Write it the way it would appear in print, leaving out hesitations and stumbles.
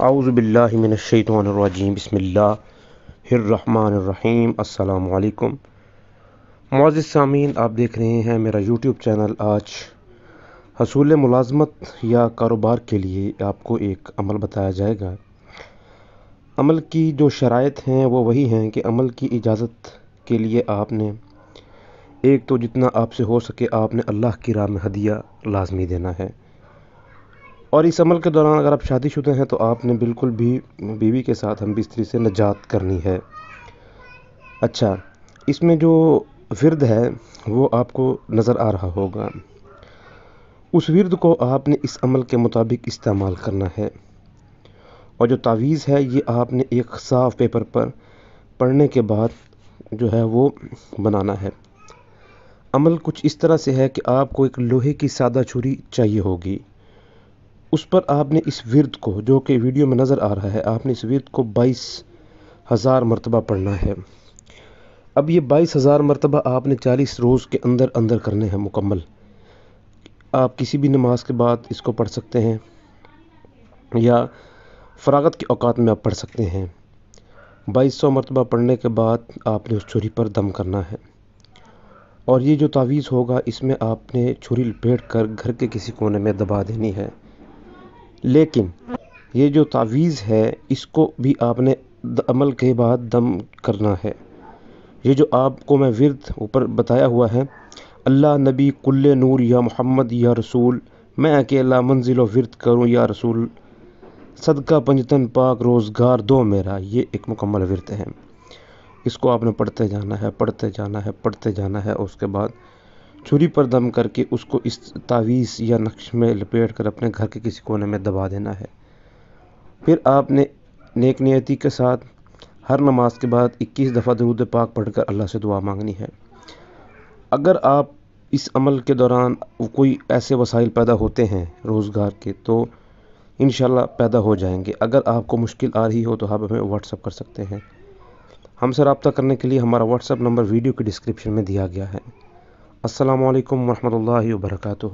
اعوذ باللہ من الشیطان الرجیم بسم اللہ الرحمن الرحیم۔ السلام علیکم معزز سامعین، آپ دیکھ رہے ہیں میرا یوٹیوب چینل۔ آج حصول ملازمت یا کاروبار کے لیے آپ کو ایک عمل بتایا جائے گا۔ عمل کی جو شرائط ہیں وہ وہی ہیں کہ عمل کی اجازت کے لیے آپ نے ایک تو جتنا آپ سے ہو سکے آپ نے اللہ کی راہ میں ہدیہ لازمی دینا ہے، اور اس عمل کے دوران اگر آپ شادی شدہ ہیں تو آپ نے بالکل بھی بیوی کے ساتھ ہم بستری سے نجات کرنی ہے۔ اچھا، اس میں جو ورد ہے وہ آپ کو نظر آ رہا ہوگا، اس ورد کو آپ نے اس عمل کے مطابق استعمال کرنا ہے، اور جو تعویذ ہے یہ آپ نے ایک صاف پیپر پر پڑھنے کے بعد جو ہے وہ بنانا ہے۔ عمل کچھ اس طرح سے ہے کہ آپ کو ایک لوہے کی سادہ چھری چاہیے ہوگی، اس پر آپ نے اس ورد کو جو کہ ویڈیو میں نظر آ رہا ہے، آپ نے اس ورد کو 22,000 مرتبہ پڑھنا ہے۔ اب یہ 22,000 مرتبہ آپ نے 40 روز کے اندر اندر کرنے ہیں مکمل۔ آپ کسی بھی نماز کے بعد اس کو پڑھ سکتے ہیں یا فراغت کے اوقات میں آپ پڑھ سکتے ہیں۔ 2200 مرتبہ پڑھنے کے بعد آپ نے اس چھری پر دم کرنا ہے، اور یہ جو تعویذ ہوگا اس میں آپ نے چھری لپیٹ کر گھر کے کسی کونے میں دبا دینی ہے۔ لیکن یہ جو تعویذ ہے اس کو بھی آپ نے عمل کے بعد دم کرنا ہے۔ یہ جو آپ کو میں ورد اوپر بتایا ہوا ہے، اللہ نبی کل نور یا محمد یا رسول، میں اکیلا منزل و ورد کروں یا رسول، صدقہ پنجتن پاک روزگار دو میرا، یہ ایک مکمل ورد ہے۔ اس کو آپ نے پڑھتے جانا ہے، پڑھتے جانا ہے، پڑھتے جانا ہے، اور اس کے بعد چھری پر دم کر کے اس کو اس تعویذ یا نقش میں لپیٹ کر اپنے گھر کے کسی کونے میں دبا دینا ہے۔ پھر آپ نے نیک نیتی کے ساتھ ہر نماز کے بعد 21 دفعہ درود پاک پڑھ کر اللہ سے دعا مانگنی ہے۔ اگر آپ اس عمل کے دوران کوئی ایسے وسائل پیدا ہوتے ہیں روزگار کے تو انشاءاللہ پیدا ہو جائیں گے۔ اگر آپ کو مشکل آ رہی ہو تو آپ ہمیں واٹس اپ کر سکتے ہیں۔ ہم سے رابطہ کرنے کے لیے ہمارا واٹس اپ نمبر ویڈیو کی ڈسکرپشن میں دیا گیا ہے۔ السلام علیکم ورحمۃ اللہ وبرکاتہ۔